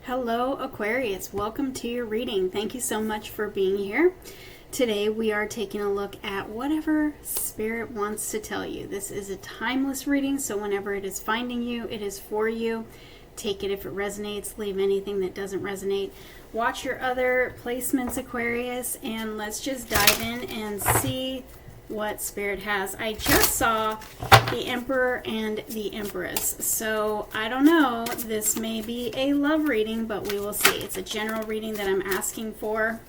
Hello, Aquarius. Welcome to your reading. Thank you so much for being here. Today we are taking a look at whatever Spirit wants to tell you. This is a timeless reading, so whenever it is finding you, it is for you. Take it if it resonates. Leave anything that doesn't resonate. Watch your other placements, Aquarius, and let's just dive in and see what Spirit has. I just saw the Emperor and the Empress, so I don't know, this may be a love reading, but we will see. It's a general reading that I'm asking for.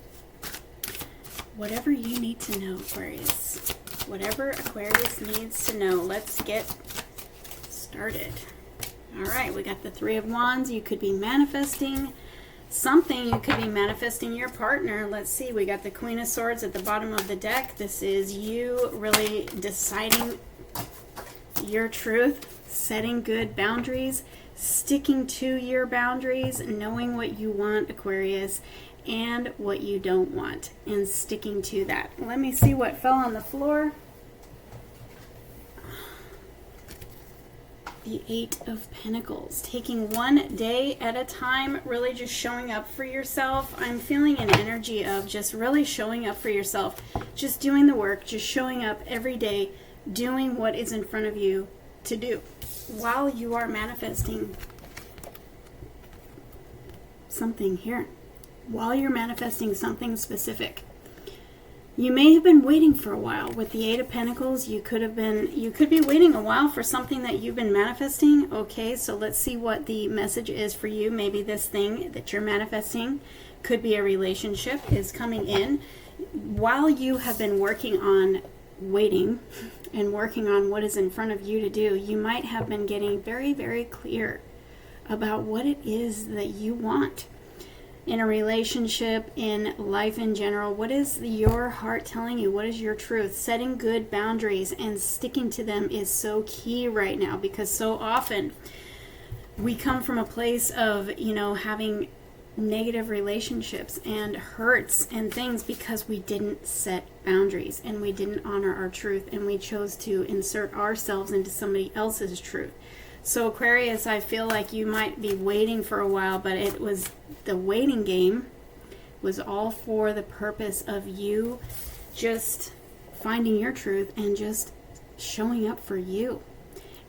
Whatever you need to know, Aquarius. Whatever Aquarius needs to know. Let's get started. All right, we got the Three of Wands. You could be manifesting something. You could be manifesting your partner. Let's see, we got the Queen of Swords at the bottom of the deck. This is you really deciding your truth, setting good boundaries, sticking to your boundaries, knowing what you want, Aquarius, and what you don't want, and sticking to that. Let me see what fell on the floor. The Eight of Pentacles. Taking one day at a time, really just showing up for yourself. I'm feeling an energy of just really showing up for yourself, just doing the work, just showing up every day, doing what is in front of you to do while you are manifesting something here, while you're manifesting something specific. You may have been waiting for a while. With the Eight of Pentacles, you could be waiting a while for something that you've been manifesting. Okay, so let's see what the message is for you. Maybe this thing that you're manifesting could be a relationship is coming in. While you have been working on waiting and working on what is in front of you to do, you might have been getting very, very clear about what it is that you want. In a relationship, in life in general, what is your heart telling you? What is your truth? Setting good boundaries and sticking to them is so key right now, because so often we come from a place of, having negative relationships and hurts and things because we didn't set boundaries and we didn't honor our truth, and we chose to insert ourselves into somebody else's truth. So Aquarius, I feel like you might be waiting for a while, but it was the waiting game was all for the purpose of you just finding your truth and just showing up for you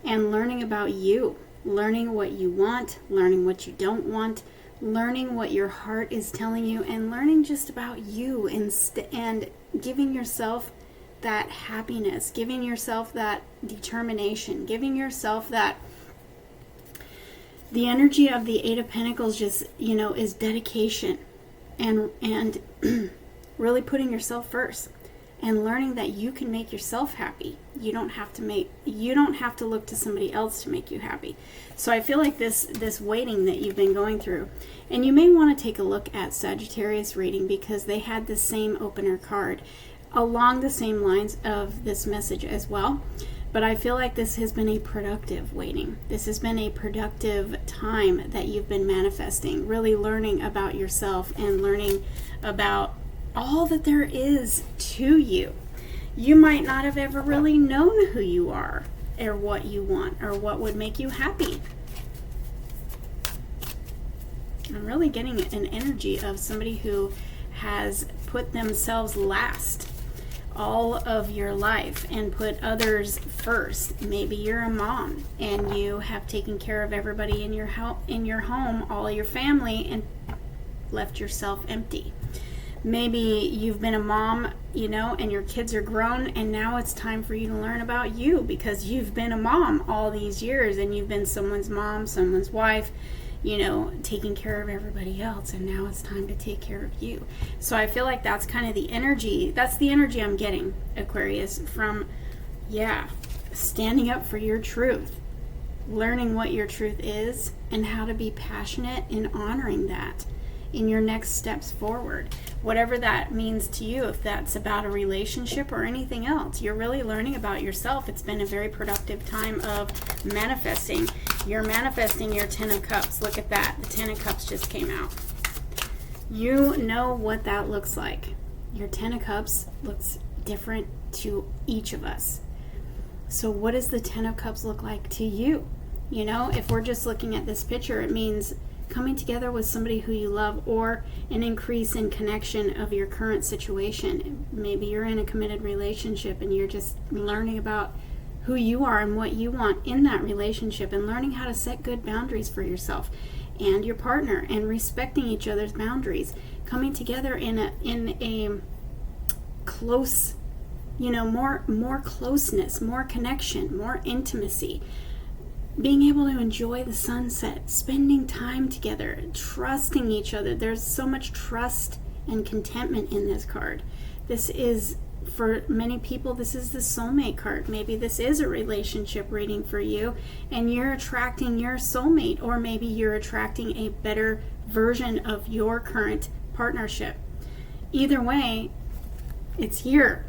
and learning about you, learning what you want, learning what you don't want, learning what your heart is telling you, and learning just about you and giving yourself that happiness, giving yourself that determination, giving yourself that. The energy of the Eight of Pentacles just, is dedication and really putting yourself first and learning that you can make yourself happy. You don't have to look to somebody else to make you happy. So I feel like this waiting that you've been going through, and you may want to take a look at Sagittarius reading, because they had the same opener card along the same lines of this message as well. But I feel like this has been a productive waiting. This has been a productive time that you've been manifesting, really learning about yourself and learning about all that there is to you. You might not have ever really known who you are or what you want or what would make you happy. I'm really getting an energy of somebody who has put themselves last all of your life and put others first. Maybe you're a mom and you have taken care of everybody in your home, all your family, and left yourself empty. Maybe you've been a mom, and your kids are grown, and now it's time for you to learn about you, because you've been a mom all these years and you've been someone's mom, someone's wife, taking care of everybody else, and now it's time to take care of you. So I feel like that's kind of the energy. That's the energy I'm getting, Aquarius, from, standing up for your truth, learning what your truth is, and how to be passionate in honoring that in your next steps forward. Whatever that means to you, if that's about a relationship or anything else, you're really learning about yourself. It's been a very productive time of manifesting. You're manifesting your Ten of Cups. Look at that. The Ten of Cups just came out. You know what that looks like. Your Ten of Cups looks different to each of us. So what does the Ten of Cups look like to you? If we're just looking at this picture, it means coming together with somebody who you love, or an increase in connection of your current situation. Maybe you're in a committed relationship and you're just learning about who you are and what you want in that relationship, and learning how to set good boundaries for yourself and your partner, and respecting each other's boundaries, coming together in a close, more closeness, more connection, more intimacy, being able to enjoy the sunset, spending time together, trusting each other. There's so much trust and contentment in this card. This is, for many people, this is the soulmate card. Maybe this is a relationship reading for you, and you're attracting your soulmate, or maybe you're attracting a better version of your current partnership. Either way, it's here.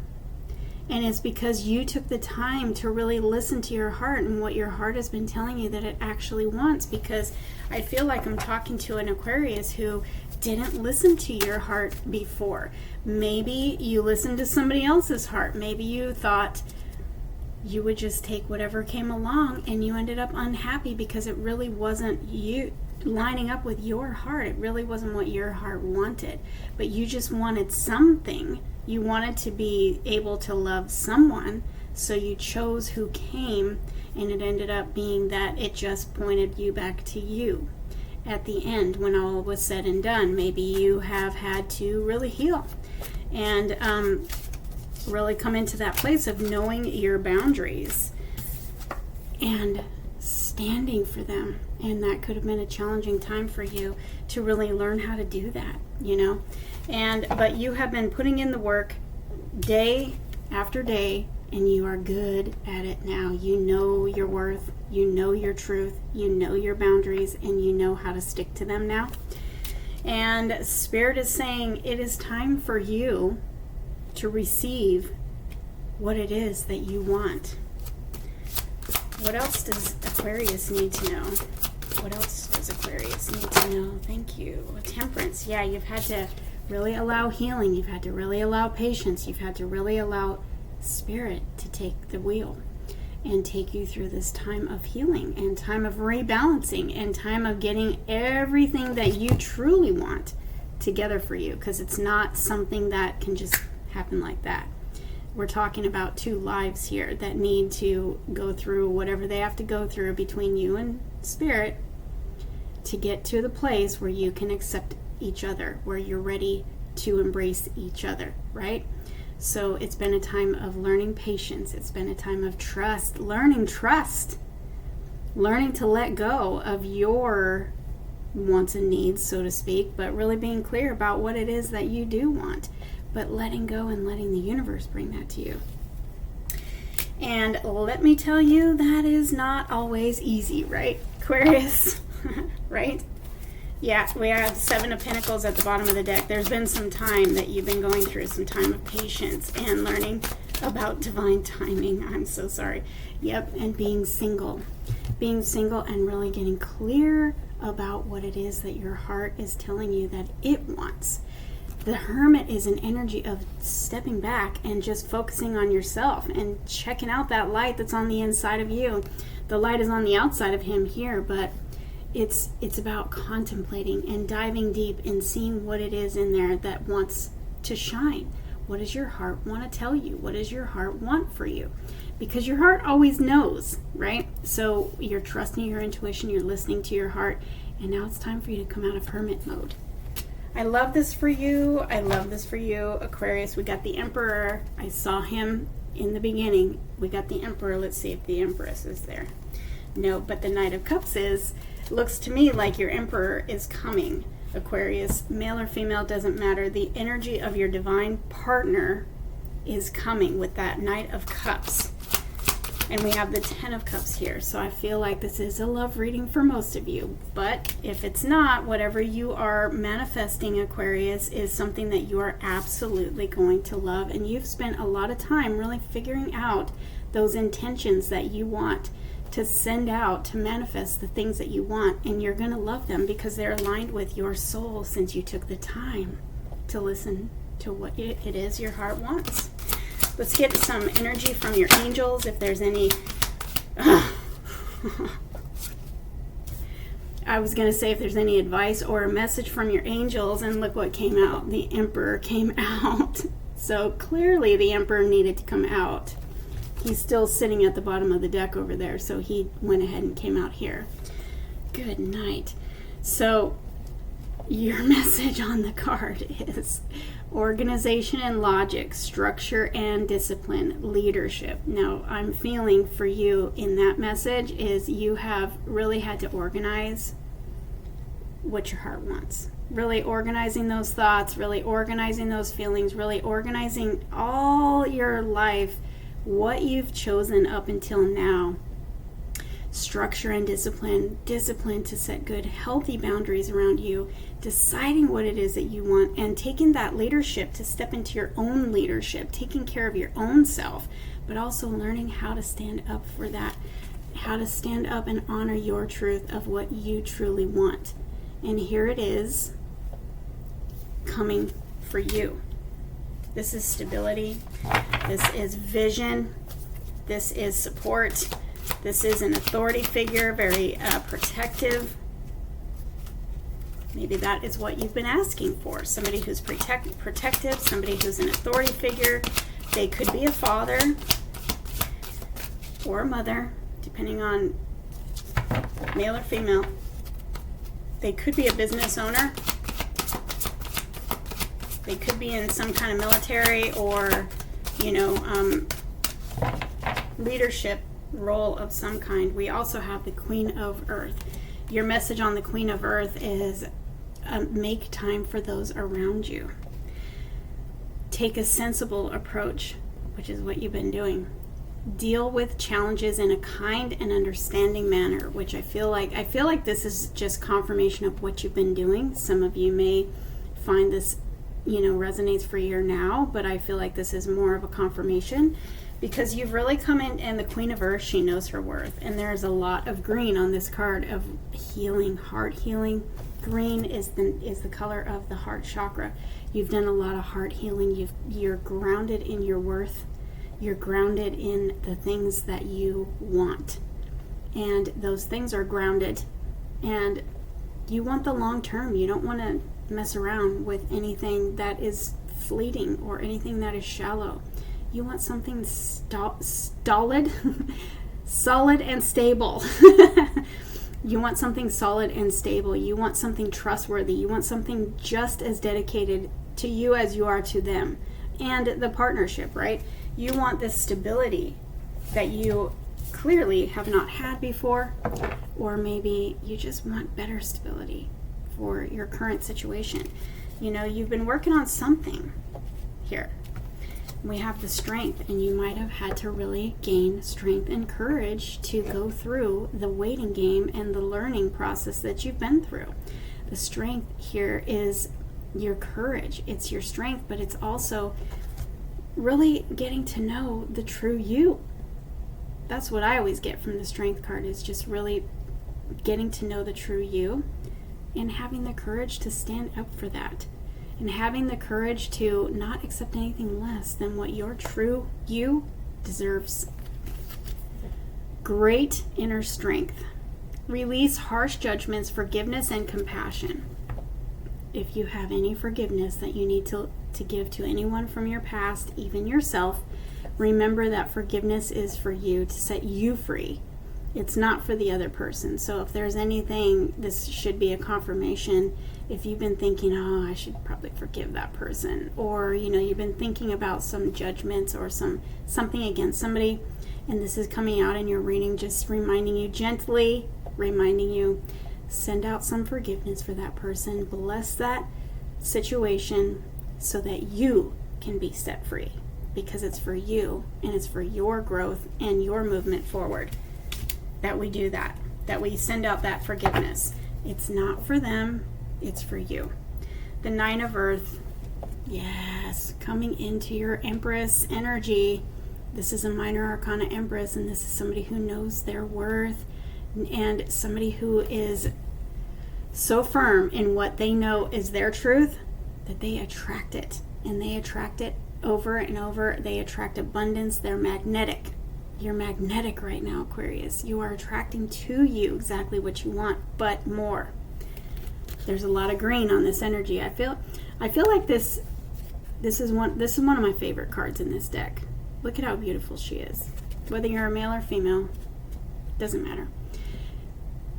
And it's because you took the time to really listen to your heart and what your heart has been telling you that it actually wants. Because I feel like I'm talking to an Aquarius who didn't listen to your heart before. Maybe you listened to somebody else's heart. Maybe you thought you would just take whatever came along, and you ended up unhappy because it really wasn't you lining up with your heart. It really wasn't what your heart wanted. But you just wanted something. You wanted to be able to love someone, so you chose who came, and it ended up being that it just pointed you back to you. At the end, when all was said and done, maybe you have had to really heal and really come into that place of knowing your boundaries and standing for them. And that could have been a challenging time for you to really learn how to do that, but you have been putting in the work day after day, and you are good at it now. You know your worth, you know your truth, you know your boundaries, and you know how to stick to them now. And Spirit is saying it is time for you to receive what it is that you want. What else does Aquarius need to know? What else does Aquarius need to know? Thank you. Temperance. Yeah, you've had to really allow healing. You've had to really allow patience. You've had to really allow Spirit to take the wheel and take you through this time of healing and time of rebalancing and time of getting everything that you truly want together for you, because it's not something that can just happen like that. We're talking about two lives here that need to go through whatever they have to go through between you and Spirit to get to the place where you can accept each other, where you're ready to embrace each other, right? So it's been a time of learning patience. It's been a time of trust, learning to let go of your wants and needs, so to speak, but really being clear about what it is that you do want, but letting go and letting the universe bring that to you. And let me tell you, that is not always easy, right, Aquarius? Right? Yeah, we have the Seven of Pentacles at the bottom of the deck. There's been some time that you've been going through, some time of patience and learning about divine timing. I'm so sorry. Yep, and being single and really getting clear about what it is that your heart is telling you that it wants. The Hermit is an energy of stepping back and just focusing on yourself and checking out that light that's on the inside of you. The light is on the outside of him here, but it's about contemplating and diving deep and seeing what it is in there that wants to shine. What does your heart want to tell you? What does your heart want for you? Because your heart always knows, right? So you're trusting your intuition, you're listening to your heart, and now it's time for you to come out of hermit mode. I love this for you. I love this for you, Aquarius. We got the Emperor. I saw him in the beginning. We got the Emperor. Let's see if the Empress is there. No, but the Knight of Cups is. Looks to me like your Emperor is coming, Aquarius. Male or female, doesn't matter. The energy of your divine partner is coming with that Knight of Cups. And we have the Ten of Cups here. So I feel like this is a love reading for most of you. But if it's not, whatever you are manifesting, Aquarius, is something that you are absolutely going to love. And you've spent a lot of time really figuring out those intentions that you want to send out to manifest the things that you want. And you're going to love them because they're aligned with your soul, since you took the time to listen to what it is your heart wants. Let's get some energy from your angels, if there's any. I was going to say if there's any advice or a message from your angels, and look what came out. The Emperor came out. So clearly the Emperor needed to come out. He's still sitting at the bottom of the deck over there, so he went ahead and came out here. Good night. So your message on the card is organization and logic, structure and discipline, leadership. Now, I'm feeling for you in that message is you have really had to organize what your heart wants. Really organizing those thoughts, really organizing those feelings, really organizing all your life, what you've chosen up until now. Structure and discipline to set good, healthy boundaries around you, deciding what it is that you want, and taking that leadership to step into your own leadership, taking care of your own self, but also learning how to stand up for that, how to stand up and honor your truth of what you truly want. And here it is coming for you. This is stability. This is vision. This is support. This is an authority figure, very protective. Maybe that is what you've been asking for. Somebody who's protective, somebody who's an authority figure. They could be a father or a mother, depending on male or female. They could be a business owner. They could be in some kind of military or, leadership role of some kind. We also have the Queen of Earth. Your message on the Queen of Earth is make time for those around you. Take a sensible approach, which is what you've been doing. Deal with challenges in a kind and understanding manner, which I feel like this is just confirmation of what you've been doing. Some of you may find this, resonates for you now, but I feel like this is more of a confirmation because you've really come in, and the Queen of Earth, she knows her worth. And there's a lot of green on this card of healing, heart healing. Green is the color of the heart chakra. You've done a lot of heart healing. You're grounded in your worth. You're grounded in the things that you want. And those things are grounded. And you want the long term. You don't want to mess around with anything that is fleeting or anything that is shallow. You want something solid, solid and stable. You want something solid and stable. You want something trustworthy. You want something just as dedicated to you as you are to them. And the partnership, right? You want this stability that you clearly have not had before, or maybe you just want better stability for your current situation. You've been working on something here. We have the strength, and you might have had to really gain strength and courage to go through the waiting game and the learning process that you've been through. The strength here is your courage. It's your strength, but it's also really getting to know the true you. That's what I always get from the strength card, is just really getting to know the true you and having the courage to stand up for that. And having the courage to not accept anything less than what your true you deserves. Great inner strength. Release harsh judgments, forgiveness, and compassion. If you have any forgiveness that you need to give to anyone from your past, even yourself, remember that forgiveness is for you, to set you free. It's not for the other person. So if there's anything, this should be a confirmation. If you've been thinking, I should probably forgive that person, or you've been thinking about some judgments or something against somebody, and this is coming out in your reading, just reminding you, send out some forgiveness for that person, bless that situation so that you can be set free, because it's for you and it's for your growth and your movement forward that we do that we send out that forgiveness. It's not for them, it's for you. The Nine of Earth, yes, coming into your Empress energy. This is a minor arcana Empress, and this is somebody who knows their worth and somebody who is so firm in what they know is their truth that they attract it, and they attract it over and over. They attract abundance. They're magnetic. You're magnetic right now, Aquarius. You are attracting to you exactly what you want, but more. There's a lot of green on this energy. I feel like this is one of my favorite cards in this deck. Look at how beautiful she is. Whether you're a male or female, doesn't matter.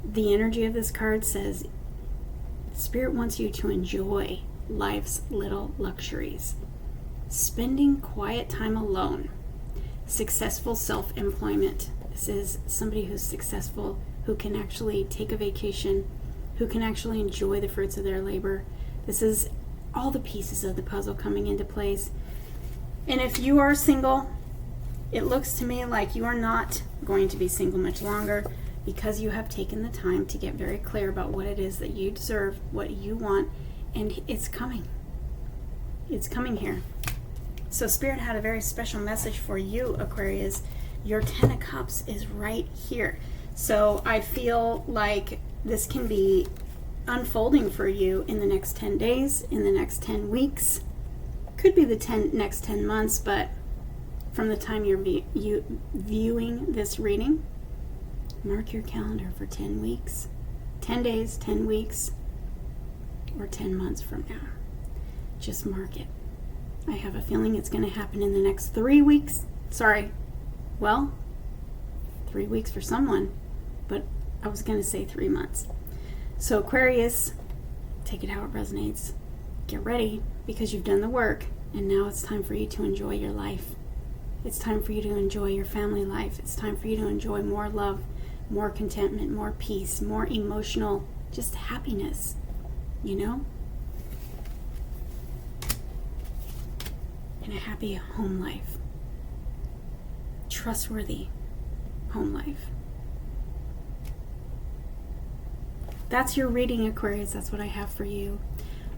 The energy of this card says Spirit wants you to enjoy life's little luxuries. Spending quiet time alone. Successful self-employment. This is somebody who's successful, who can actually take a vacation, who can actually enjoy the fruits of their labor. This is all the pieces of the puzzle coming into place. And if you are single, it looks to me like you are not going to be single much longer, because you have taken the time to get very clear about what it is that you deserve, what you want, and it's coming. It's coming here. So Spirit had a very special message for you, Aquarius. Your 10 of Cups is right here. So I feel like this can be unfolding for you in the next 10 days, in the next 10 weeks. Could be the next 10 months, but from the time you're viewing this reading, mark your calendar for 10 weeks, 10 days, 10 weeks, or 10 months from now. Just mark it. I have a feeling it's going to happen in the next 3 weeks. 3 weeks for someone, but I was going to say 3 months. So Aquarius, take it how it resonates. Get ready, because you've done the work, and now it's time for you to enjoy your life. It's time for you to enjoy your family life. It's time for you to enjoy more love, more contentment, more peace, more emotional, just happiness, you know? And a happy home life. Trustworthy home life. That's your reading, Aquarius. That's what I have for you.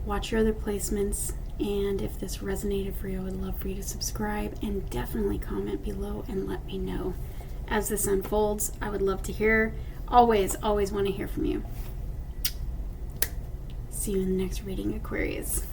Watch your other placements, and if this resonated for you, I would love for you to subscribe and definitely comment below and let me know as this unfolds. I would love to hear. Always want to hear from you. See you in the next reading, Aquarius.